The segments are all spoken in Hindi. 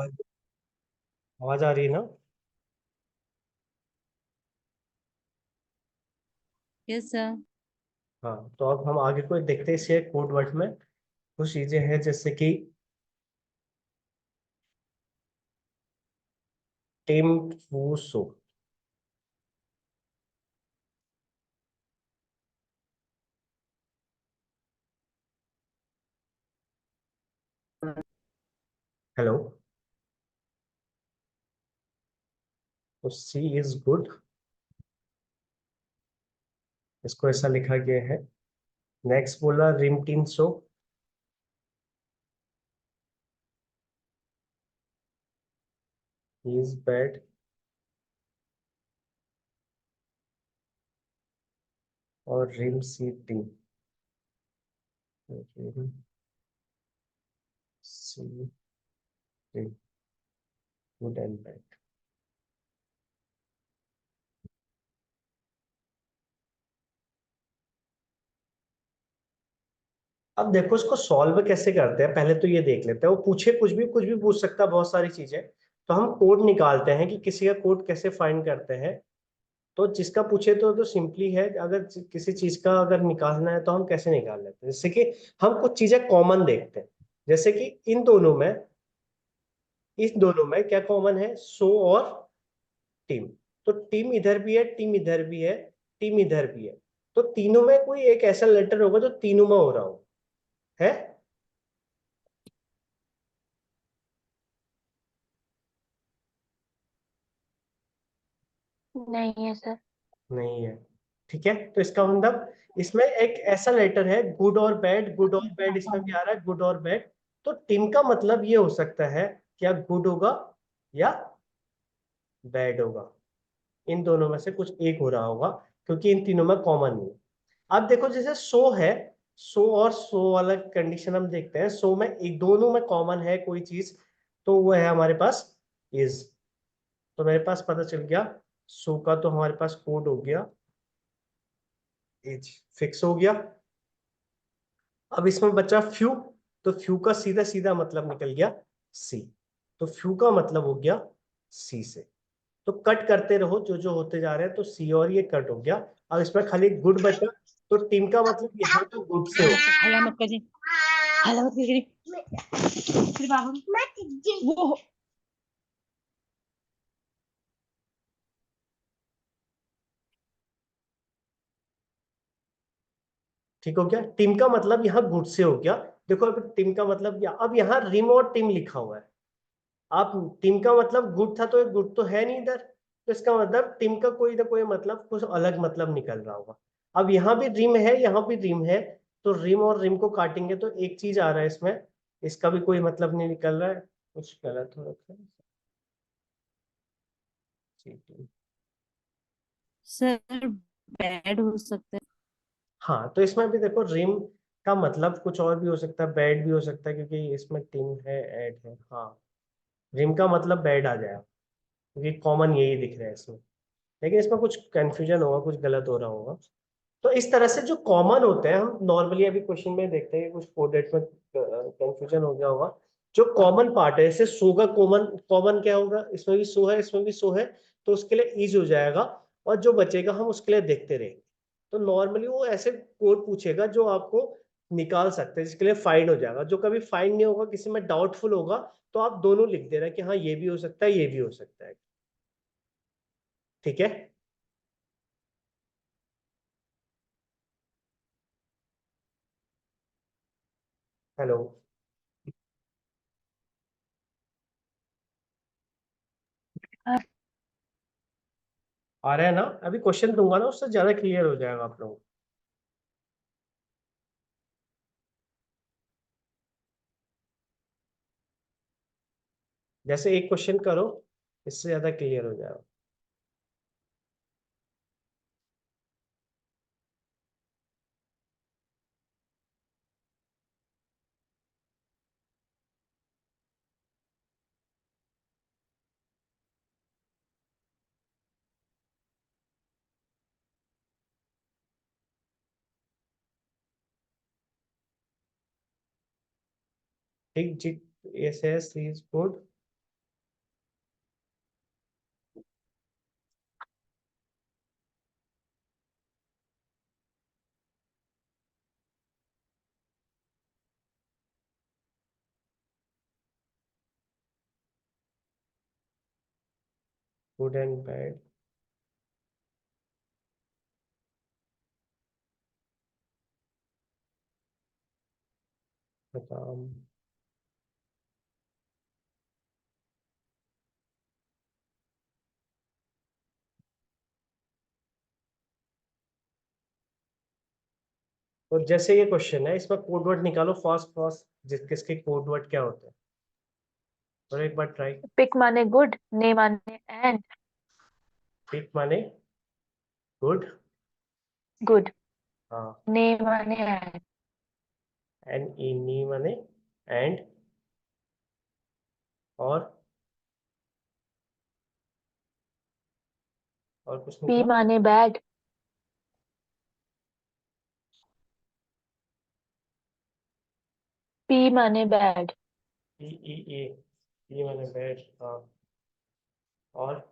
आवाज आवाज आ रही है ना? Yes sir. हाँ, तो अब हम आगे को देखते हैं इसे कोड वर्ड में। कुछ चीजें हैं जैसे कि टिम फूसो। हेलो। तो सी इज गुड, इसको ऐसा लिखा गया है। नेक्स्ट बोला रिमटिन सो। He is bad. और रिम सी टी। रिम सी टी, गुड एंड बैड। अब देखो इसको सॉल्व कैसे करते हैं, पहले तो ये देख लेते हैं। वो पूछे कुछ भी पूछ सकता है, बहुत सारी चीजें। तो हम कोड निकालते हैं कि किसी का कोड कैसे फाइंड करते हैं। तो जिसका पूछे तो सिंपली है, अगर किसी चीज का अगर निकालना है तो हम कैसे निकाल लेते हैं, जैसे कि हम कुछ चीजें कॉमन देखते हैं। जैसे कि इन दोनों में, इस दोनों में क्या कॉमन है, सो और टीम। तो टीम इधर भी है, टीम इधर भी है, टीम इधर भी है। तो तीनों में कोई एक ऐसा लेटर होगा जो तीनों में हो रहा हो, है? नहीं है सर। नहीं है। ठीक है, तो इसका मतलब इसमें एक ऐसा लेटर है, गुड और बैड, गुड और बैड इसमें भी आ रहा है, गुड और बैड। तो टीम का मतलब ये हो सकता है, क्या गुड होगा या बैड होगा। इन दोनों में से कुछ एक हो रहा होगा, क्योंकि इन तीनों में कॉमन नहीं है। अब देखो जैसे सो है, सो और सो वाला कंडीशन हम देखते हैं। सो में एक दोनों में कॉमन है कोई चीज, तो वो है हमारे पास इज। तो मेरे पास पता चल गया, सो का तो हमारे पास कोड हो गया, एज फिक्स हो गया। अब इसमें बचा फ्यू। तो फ्यू का सीधा सीधा मतलब निकल गया सी। तो फ्यू का मतलब हो गया सी से। तो कट करते रहो जो जो होते जा रहे हैं, तो सी और ये कट हो गया। अब इसमें खाली गुड बचा। तो टीम का मतलब यहाँ तो गुड से हो। हल्ला मत करिए। हल्ला मत करिए। फिर बाबू वो ठीक हो गया, टीम का मतलब यहाँ गुड से हो गया। देखो अब टीम का मतलब अब यहाँ रिम और टीम लिखा हुआ है। आप टीम का मतलब गुड था, तो ये गुड तो है नहीं इधर। तो इसका मतलब टीम का कोई ना कोई मतलब, कुछ अलग मतलब निकल रहा होगा। अब यहाँ भी रिम है, यहाँ भी रिम है। तो रिम और रिम को काटेंगे तो एक चीज आ रहा है इसमें। इसका भी कोई मतलब नहीं निकल रहा है, कुछ गलत हो रखा है। ठीक। सर बैड हो सकता है। हाँ, तो इसमें भी देखो रिम का मतलब कुछ और भी हो सकता है, बैड भी हो सकता है, क्योंकि इसमें टीम है, एड है। हाँ, रिम का मतलब बैड आ जाएगा, क्योंकि कॉमन यही दिख रहा है इसमें। लेकिन इसमें कुछ कंफ्यूजन होगा, कुछ गलत हो रहा होगा। तो इस तरह से जो कॉमन होते हैं, हम नॉर्मली अभी क्वेश्चन में देखते हैं कि कुछ कोडेट में कंफ्यूजन हो गया होगा। जो कॉमन पार्ट है, जैसे सो का कॉमन कॉमन क्या होगा, इसमें भी सो है, इसमें भी सो है। तो उसके लिए इज हो जाएगा। और जो बचेगा हम उसके लिए देखते रहेंगे। तो नॉर्मली वो ऐसे कोड पूछेगा जो आपको निकाल सकते हैं, जिसके लिए फाइंड हो जाएगा। जो कभी फाइंड नहीं होगा, किसी में डाउटफुल होगा, तो आप दोनों लिख देना कि हाँ ये भी हो सकता है, ये भी हो सकता है। ठीक है। हेलो। हाँ, आ रहा है ना? अभी क्वेश्चन दूंगा ना, उससे ज्यादा क्लियर हो जाएगा आप लोगों को। जैसे एक क्वेश्चन करो, इससे ज्यादा क्लियर हो जाएगा। ठीक जी। S S is good. Good and bad, बादाम, तो जैसे ये क्वेश्चन है इसमें कोड वर्ड निकालो फास्ट फास्ट, किसके कोड वर्ड क्या होते हैं, और एक बार ट्राई। पिक माने गुड, ने माने एंड, पिक माने गुड, गुड, हाँ, ने माने एंड, एन ई नी माने एंड, और कुछ नहीं पी था। माने बैड, पी माने बैड, पी ई ए, पी माने बैड, हाँ, और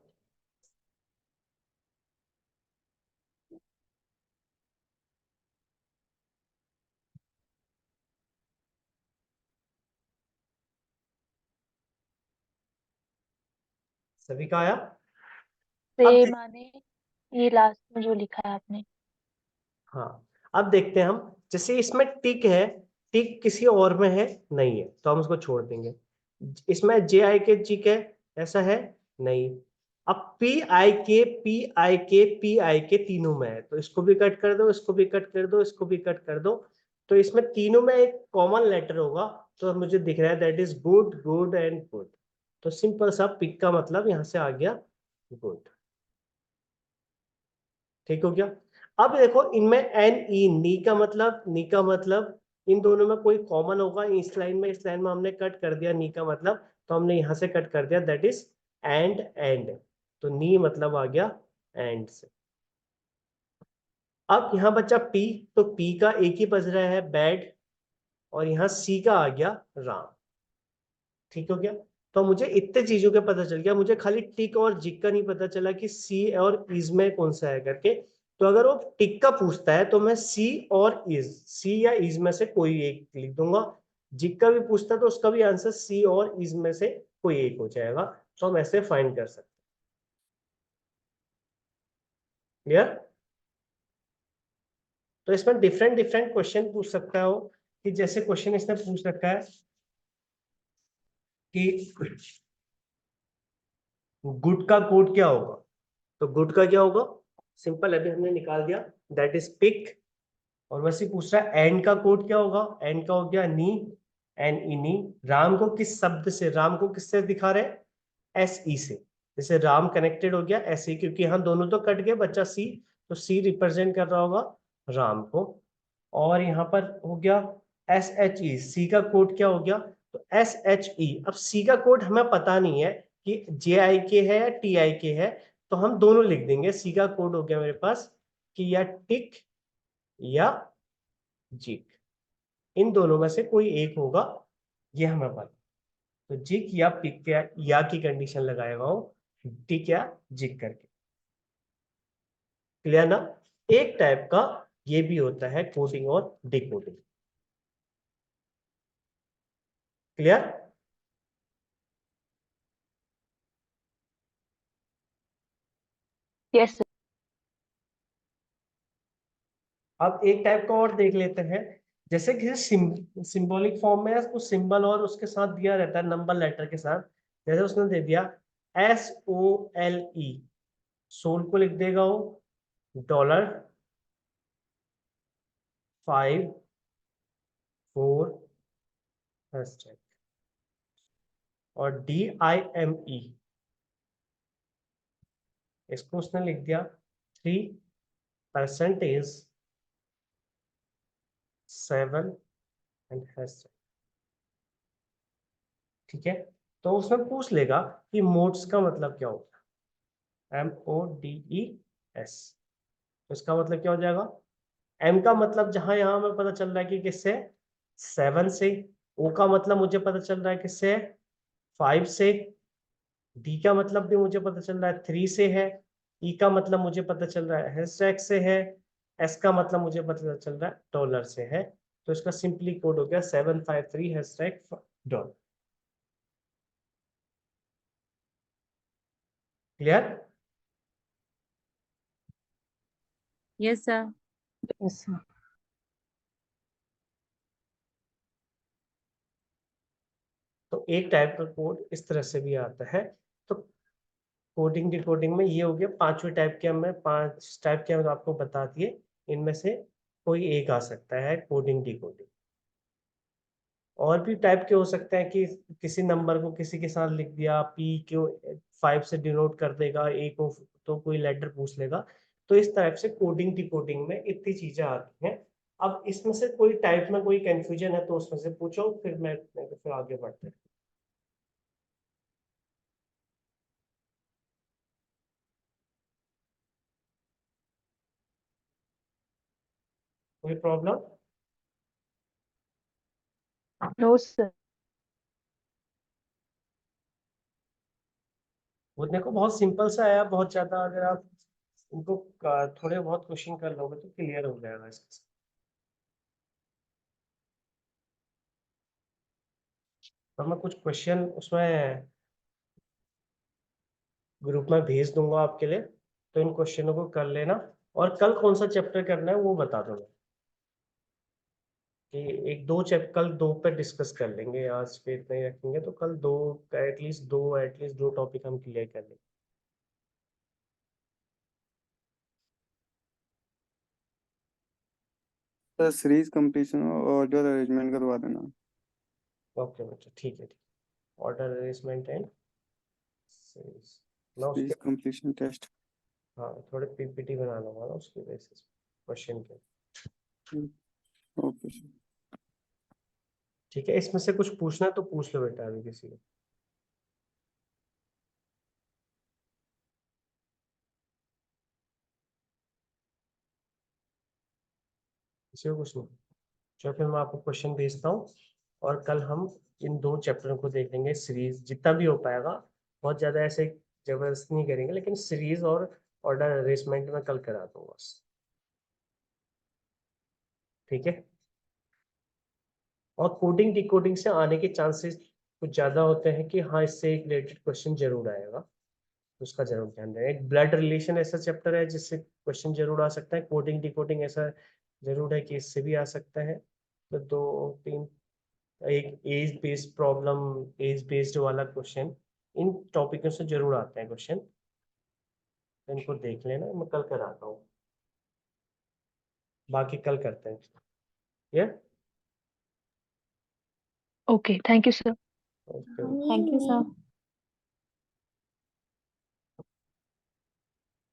सभी का आया। अब से माने, ये लास्ट में जो लिखा है आपने। हाँ, अब देखते हैं हम, जैसे इसमें टिक है, टिक किसी और में है नहीं है तो हम उसको छोड़ देंगे। इसमें जे आई के चिक है, ऐसा है नहीं। अब पी आई के तीनों में है, तो इसको भी कट कर दो, इसको भी कट कर दो, इसको भी कट कर दो, तो इसमें तीनों में एक कॉमन लेटर होगा, तो मुझे दिख रहा है that is good, good and good. तो सिंपल सा पिक का मतलब यहां से आ गया गुड। ठीक हो गया। अब देखो इनमें एन ई नी का मतलब, नी का मतलब इन दोनों में कोई कॉमन होगा, इस लाइन में हमने कट कर दिया नी का मतलब, तो हमने यहां से कट कर दिया दैट इज एंड, तो नी मतलब आ गया एंड से। अब यहाँ बचा पी, तो पी का एक ही बज रहा है बैड, और यहाँ सी का आ गया राम। ठीक हो गया। तो मुझे इतने चीजों का पता चल गया, मुझे खाली टिक और जिक का नहीं पता चला कि सी और इज में कौन सा है करके। तो अगर वो टिक का पूछता है तो मैं सी और इज, सी या इज में से कोई एक लिख दूंगा। जिक का भी पूछता है तो उसका भी आंसर सी और इज में से कोई एक हो जाएगा। तो हम ऐसे फाइंड कर सकते हैं। क्लियर। तो इसमें डिफरेंट डिफरेंट क्वेश्चन पूछ सकता हो, कि जैसे क्वेश्चन इसने पूछ रखा है कि गुड का कोड क्या होगा, तो गुड का क्या होगा, सिंपल अभी हमने निकाल दिया, दैट इज पिक। और वैसे ही पूछ रहा है एंड का कोड क्या होगा, एंड का हो गया नी, एन ई नी। राम को किस शब्द से, राम को किससे दिखा रहे हैं, एस ई से। जैसे राम कनेक्टेड हो गया ऐसे, क्योंकि यहाँ दोनों तो कट गए, बच्चा सी, तो सी रिप्रेजेंट कर रहा होगा राम को। और यहाँ पर हो गया एस एच ई, सी का कोड क्या हो गया, तो एस एच ई। अब सी का कोड हमें पता नहीं है कि जे आई के है या टी आई के है, तो हम दोनों लिख देंगे। सी का कोड हो गया मेरे पास कि या टिक या जिक, इन दोनों में से कोई एक होगा, ये हमें पता। तो जिक या पिक या की कंडीशन लगाएगा हूं, टिक या जिक करके। क्लियर ना। एक टाइप का ये भी होता है कोडिंग और डिकोडिंग। क्लियर। यस। अब एक टाइप का और देख लेते हैं, जैसे किसी सिंबॉलिक फॉर्म में उस सिंबल और उसके साथ दिया रहता है नंबर लेटर के साथ। जैसे उसने दे दिया SOLE, सोल को लिख देगा वो $5 4 और DIME, इसको उसने लिख दिया 3%7 एंड हैशटैग। ठीक है। तो उसमें पूछ लेगा कि मोड्स का मतलब क्या होगा, MODES, तो इसका मतलब क्या हो जाएगा। एम का मतलब जहां यहां हमें पता चल रहा है कि किससे, 7 से। ओ का मतलब मुझे पता चल रहा है किससे, 5 से। डी का मतलब भी मुझे पता चल रहा है 3 से है। ई का मतलब मुझे पता चल रहा है हैशटैग से है। एस का मतलब मुझे पता चल रहा है डॉलर से है। तो इसका सिंपली कोड हो गया 753 hashtag dollar. Clear? Yes sir. Yes sir. तो एक टाइप का कोड इस तरह से भी आता है। तो कोडिंग डिकोडिंग में ये हो गया पांचवे टाइप के, हमने 5 टाइप के हम आपको बता दिए, इनमें से कोई एक आ सकता है कोडिंग डिकोडिंग। और भी टाइप के हो सकते हैं कि किसी नंबर को किसी के साथ लिख दिया, पी क्यू 5 से डिनोट कर देगा, ए को तो कोई लेटर पूछ लेगा। तो इस टाइप से कोडिंग डिकोडिंग में इतनी चीजें आती हैं। अब इसमें से कोई टाइप में कोई कंफ्यूजन है तो उसमें से पूछो, फिर मैं फिर आगे बढ़ते हैं। कोई प्रॉब्लम? No sir. वो देखो बहुत सिंपल सा है, बहुत ज्यादा अगर आप उनको थोड़े बहुत क्वेश्चन कर लोगे तो क्लियर हो जाएगा इसके साथ। तो मैं कुछ क्वेश्चन उसमें ग्रुप में भेज दूंगा आपके लिए, तो इन क्वेश्चनों को कर लेना। और कल कौन सा चैप्टर करना है वो बता दूंगा, कि एक दो चैप्टर कल दो पे डिस्कस कर लेंगे, आज पे इतना ही रखेंगे, तो कल दो एटलीस्ट दो टॉपिक हम क्लियर कर लेंगे। सर सीरीज कंप्लीशन और ऑर्डर अरेंजमेंट करवा देना। ओके बच्चा, ठीक है। ऑर्डर अरेंजमेंट एंड मैं सीरीज उसके, कंप्लीशन टेस्ट। हाँ थोड़े पीपीटी बना लूंगा ना उसके बेसिस क्वेश्चन के। Okay sir. ठीक है, इसमें से कुछ पूछना है तो पूछ लो बेटा अभी किसी को। किसी को कुछ नहीं? चलो फिर मैं आपको क्वेश्चन भेजता हूँ, और कल हम इन दो चैप्टरों को देख लेंगे, सीरीज जितना भी हो पाएगा। बहुत ज्यादा ऐसे जबरदस्त नहीं करेंगे, लेकिन सीरीज और ऑर्डर अरेंजमेंट में कल करा दूंगा बस। ठीक है। और कोडिंग डिकोडिंग से आने के चांसेस कुछ ज्यादा होते हैं कि हाँ इससे एक रिलेटेड क्वेश्चन जरूर आएगा, उसका जरूर ध्यान दें। एक ब्लड रिलेशन ऐसा चैप्टर है जिससे क्वेश्चन जरूर आ सकता है, कोडिंग डिकोडिंग ऐसा जरूर है कि इससे भी आ सकता है। तो दो तीन, एक age based problem, age based वाला क्वेश्चन, इन टॉपिकों से जरूर आते हैं क्वेश्चन। इनको देख लेना, मैं कल कराता हूँ, बाकी कल करते हैं। ये okay, thank you sir. Okay. Thank you sir.